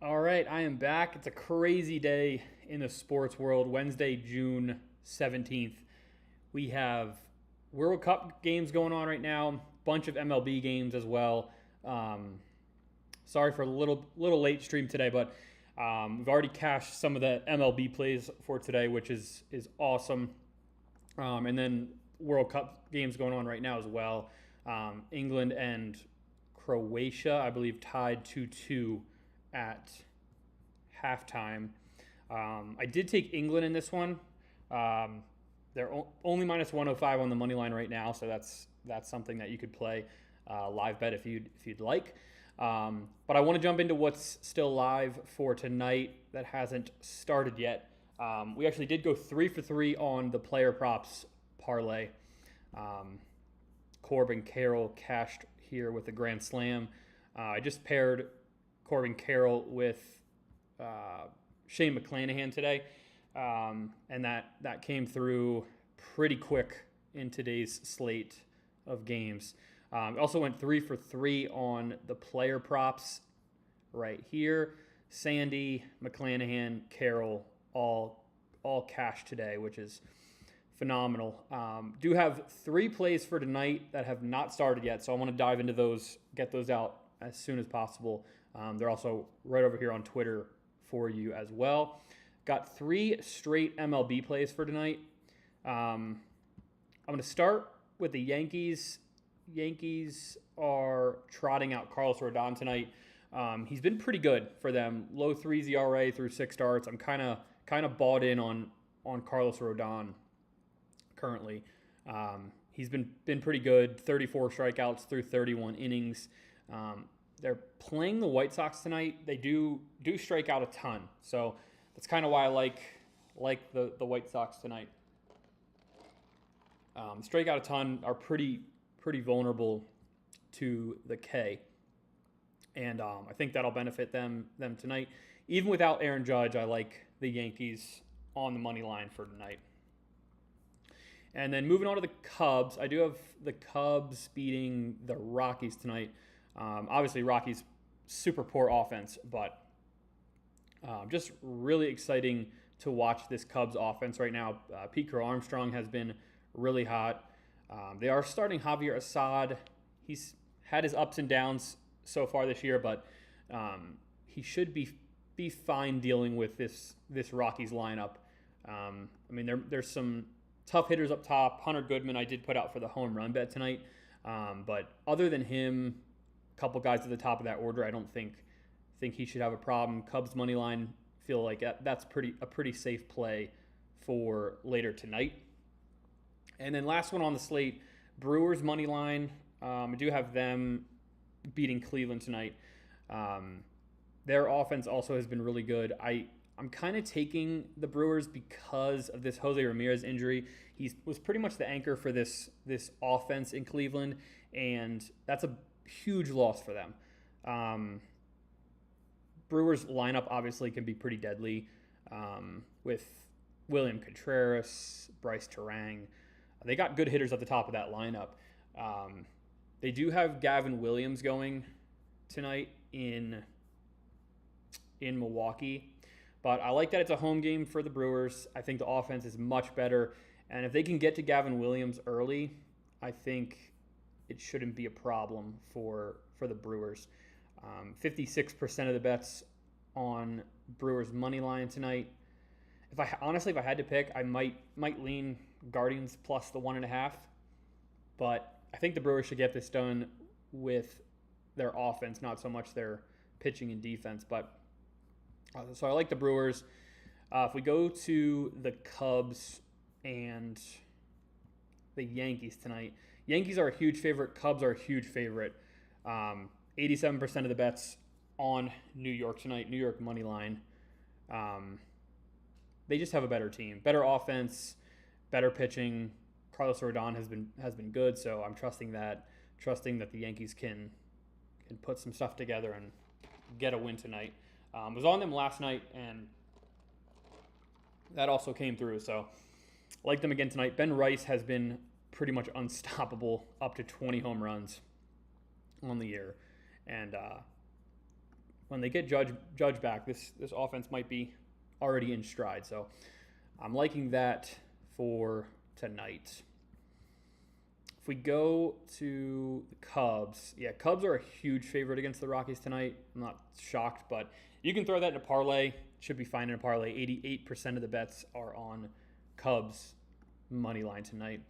All right, I am back. It's a crazy day in the sports world. Wednesday, June 17th. We have World Cup games going on right now, bunch of MLB games as well. Um, Sorry for a little late stream today, but we've already cashed some of the MLB plays for today, which is awesome. And then World Cup games going on right now as well. England and Croatia, I believe, tied 2-2 at halftime. I did take England in this one. They're only minus 105 on the money line right now, so that's something that you could play live bet if you'd like. But I want to jump into what's still live for tonight that hasn't started yet. We actually did go 3 for 3 on the player props parlay. Corbin Carroll cashed here with a grand slam. I just paired Corbin Carroll with Shane McClanahan today, and that came through pretty quick in today's slate of games. Also went 3 for 3 on the player props right here. Sandy, McClanahan, Carroll, all cash today, which is phenomenal. Do have 3 plays for tonight that have not started yet, so I want to dive into those, get those out as soon as possible. They're also right over here on Twitter for you as well. Got 3 straight MLB plays for tonight. I'm going to start with the Yankees. Yankees are trotting out Carlos Rodon tonight. He's been pretty good for them. Low 3s ERA through 6 starts. I'm kind of bought in on Carlos Rodon currently. He's been pretty good. 34 strikeouts through 31 innings. They're playing the White Sox tonight. They do strike out a ton, so that's kind of why I like the White Sox tonight. Strike out a ton, are pretty vulnerable to the K, and I think that'll benefit them tonight. Even without Aaron Judge, I like the Yankees on the money line for tonight. And then moving on to the Cubs, I do have the Cubs beating the Rockies tonight. Obviously, Rockies super poor offense, but just really exciting to watch this Cubs offense right now. Pete Crow Armstrong has been really hot. They are starting Javier Assad. He's had his ups and downs so far this year, but he should be fine dealing with this Rockies lineup. I mean, there's some tough hitters up top. Hunter Goodman I did put out for the home run bet tonight, but other than him, a couple guys at the top of that order, I don't think he should have a problem. Cubs money line, feel like that's a pretty safe play for later tonight. And then last one on the slate, Brewers money line. I do have them beating Cleveland tonight. Their offense also has been really good. I'm kind of taking the Brewers because of this Jose Ramirez injury. He was pretty much the anchor for this offense in Cleveland, and that's a huge loss for them. Brewers lineup obviously can be pretty deadly with William Contreras, Bryce Terang. They got good hitters at the top of that lineup. They do have Gavin Williams going tonight in Milwaukee, but I like that it's a home game for the Brewers. I think the offense is much better, and if they can get to Gavin Williams early, I think it shouldn't be a problem for the Brewers. 56% of the bets on Brewers money line tonight. If I had to pick, I might lean Guardians plus the 1.5, but I think the Brewers should get this done with their offense, not so much their pitching and defense. But so I like the Brewers. If we go to the Cubs and the Yankees tonight, Yankees are a huge favorite. Cubs are a huge favorite. 87% of the bets on New York tonight. New York money line. They just have a better team, better offense, better pitching. Carlos Rodon has been good, so I'm trusting that the Yankees can put some stuff together and get a win tonight. Was on them last night, and that also came through. So like them again tonight. Ben Rice has been pretty much unstoppable, up to 20 home runs on the year. And when they get Judge back, this offense might be already in stride. So I'm liking that for tonight. If we go to the Cubs, Cubs are a huge favorite against the Rockies tonight. I'm not shocked, but you can throw that in a parlay. Should be fine in a parlay. 88% of the bets are on Cubs money line tonight.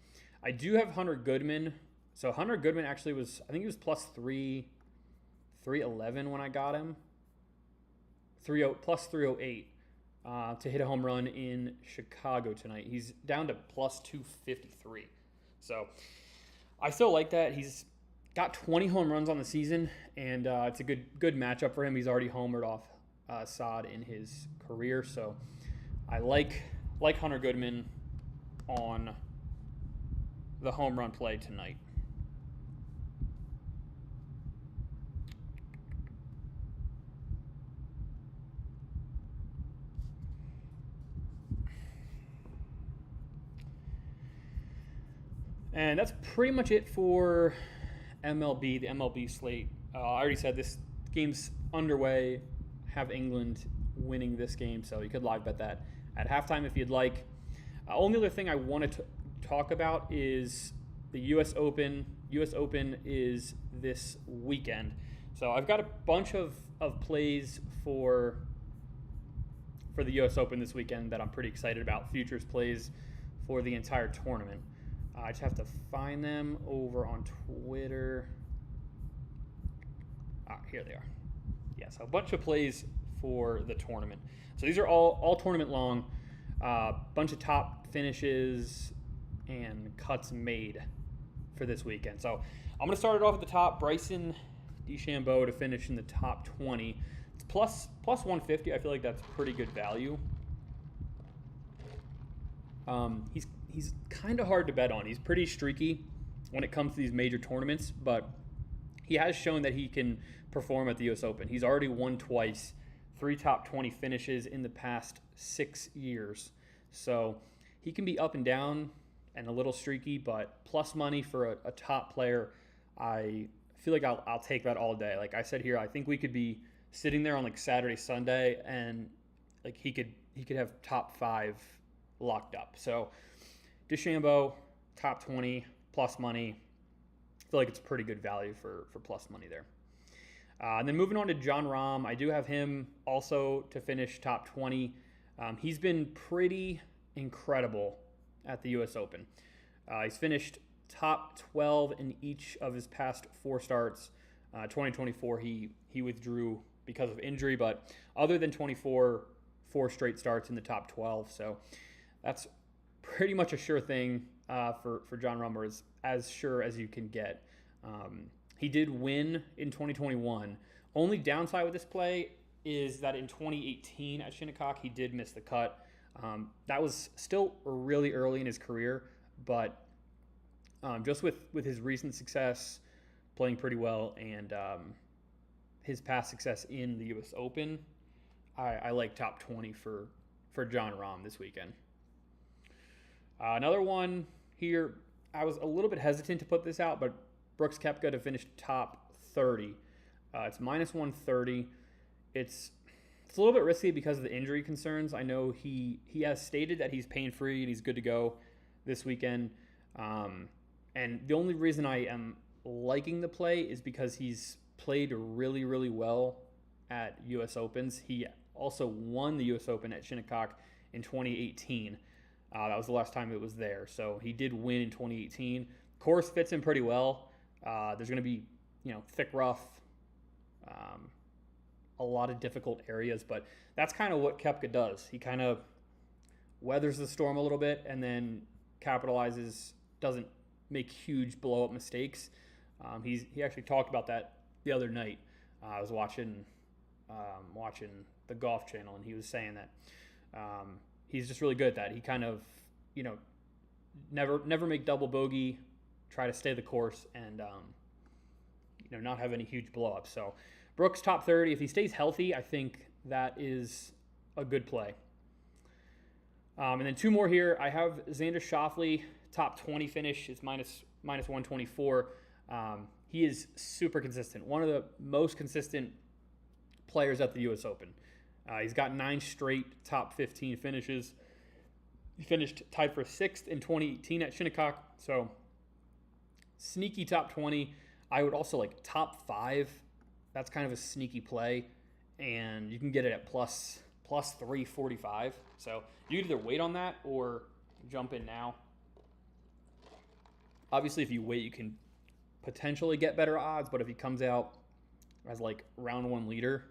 I do have Hunter Goodman. So Hunter Goodman actually was, I think he was plus 311 when I got him. Plus 308 to hit a home run in Chicago tonight. He's down to plus 253. So I still like that. He's got 20 home runs on the season, and it's a good matchup for him. He's already homered off Sod in his career, so I like Hunter Goodman on the home run play tonight. And that's pretty much it for MLB, the MLB slate. I already said this game's underway. Have England winning this game, so you could live bet that at halftime if you'd like. Only other thing I wanted to talk about is the U.S. Open. U.S. Open is this weekend. So I've got a bunch of plays for the U.S. Open this weekend that I'm pretty excited about. Futures plays for the entire tournament. I just have to find them over on Twitter. Here they are. Yeah, so a bunch of plays for the tournament. So these are all tournament long. Bunch of top finishes and cuts made for this weekend. So I'm going to start it off at the top. Bryson DeChambeau to finish in the top 20. It's plus 150. I feel like that's pretty good value. He's kind of hard to bet on. He's pretty streaky when it comes to these major tournaments, but he has shown that he can perform at the U.S. Open. He's already won twice, 3 top 20 finishes in the past 6 years. So he can be up and down and a little streaky, but plus money for a top player, I feel like I'll take that all day. Like I said here, I think we could be sitting there on like Saturday, Sunday, and like he could have top 5 locked up. So DeChambeau, top 20, plus money. I feel like it's pretty good value for plus money there. And then moving on to Jon Rahm, I do have him also to finish top 20. He's been pretty incredible at the U.S. Open. He's finished top 12 in each of his past 4 starts. 2024, he withdrew because of injury, but other than 4 straight starts in the top 12. So that's pretty much a sure thing for Jon Rahm, or as sure as you can get. He did win in 2021. Only downside with this play is that in 2018 at Shinnecock, he did miss the cut. That was still really early in his career, but just with his recent success, playing pretty well, and his past success in the U.S. Open, I like top 20 for Jon Rahm this weekend. Another one here, I was a little bit hesitant to put this out, but Brooks Koepka to finish top 30. It's minus 130. It's a little bit risky because of the injury concerns. I know he has stated that he's pain-free and he's good to go this weekend. And the only reason I am liking the play is because he's played really, really well at U.S. Opens. He also won the U.S. Open at Shinnecock in 2018. That was the last time it was there. So he did win in 2018. Course fits him pretty well. There's going to be, thick rough, a lot of difficult areas, but that's kind of what Koepka does. He kind of weathers the storm a little bit and then capitalizes, doesn't make huge blow-up mistakes. He actually talked about that the other night. I was watching the Golf Channel, and he was saying that he's just really good at that. He kind of, never make double bogey, try to stay the course, and not have any huge blow-ups. So Brooks top 30. If he stays healthy, I think that is a good play. And then 2 more here. I have Xander Schauffele top 20 finish. It's minus 124. He is super consistent. One of the most consistent players at the U.S. Open. He's got 9 straight top 15 finishes. He finished tied for 6th in 2018 at Shinnecock. So sneaky top 20. I would also like top 5. That's kind of a sneaky play, and you can get it at plus 345. So you either wait on that or jump in now. Obviously, if you wait, you can potentially get better odds, but if he comes out as like round 1 leader,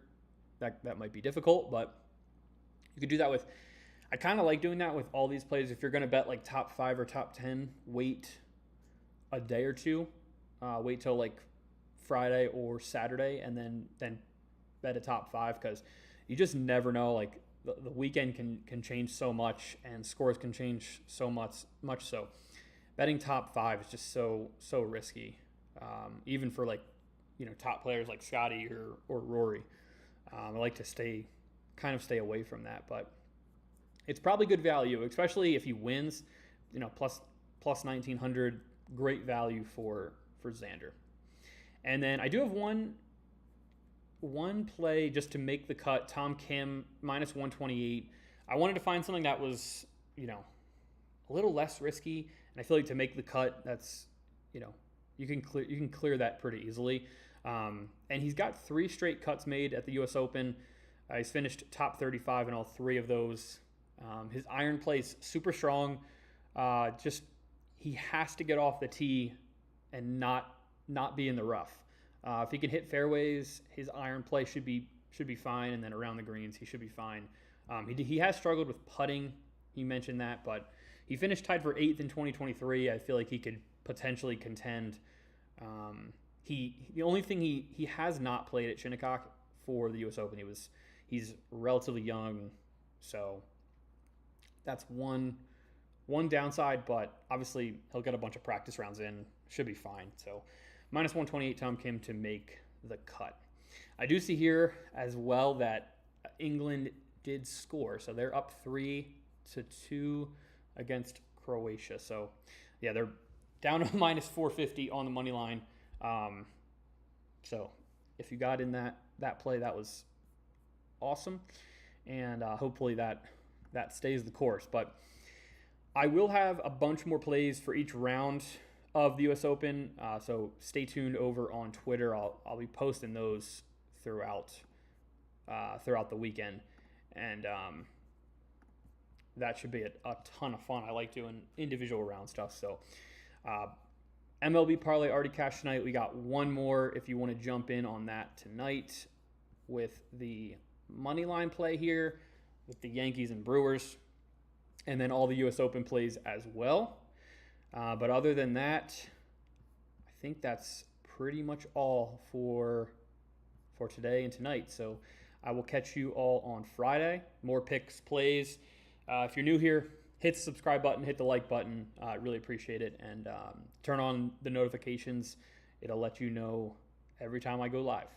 that might be difficult, but you could do that with, I kind of like doing that with all these plays. If you're going to bet like top 5 or top 10, wait a day or two, wait till like Friday or Saturday, and then bet a top 5, because you just never know. Like the weekend can change so much, and scores can change so much so betting top 5 is just so risky, even for like, top players like Scotty or Rory. I like to stay away from that, but it's probably good value, especially if he wins. Plus 1900, great value for Xander. And then I do have one play just to make the cut. Tom Kim minus 128. I wanted to find something that was a little less risky, and I feel like to make the cut, that's you can clear that pretty easily. And he's got 3 straight cuts made at the U.S. Open. He's finished top 35 in all 3 of those. His iron play's super strong. He has to get off the tee and not be in the rough. If he can hit fairways, his iron play should be fine, and then around the greens he should be fine. He has struggled with putting. He mentioned that, but he finished tied for 8th in 2023. I feel like he could potentially contend. The only thing he has not played at Shinnecock for the U.S. Open. He's relatively young, so that's one downside. But obviously he'll get a bunch of practice rounds in, should be fine. So minus 128 Tom Kim to make the cut. I do see here as well that England did score, so they're up 3-2 against Croatia. So yeah, they're down to minus 450 on the money line. So if you got in that play, that was awesome, and hopefully that stays the course. But I will have a bunch more plays for each round of the U.S. Open, so stay tuned over on Twitter. I'll be posting those throughout the weekend, and that should be a ton of fun. I like doing individual round stuff. So MLB parlay already cashed tonight. We got one more if you want to jump in on that tonight with the money line play here with the Yankees and Brewers, and then all the U.S. Open plays as well. But other than that, I think that's pretty much all for today and tonight. So I will catch you all on Friday. More picks, plays. If you're new here, hit the subscribe button, hit the like button. I really appreciate it. And turn on the notifications. It'll let you know every time I go live.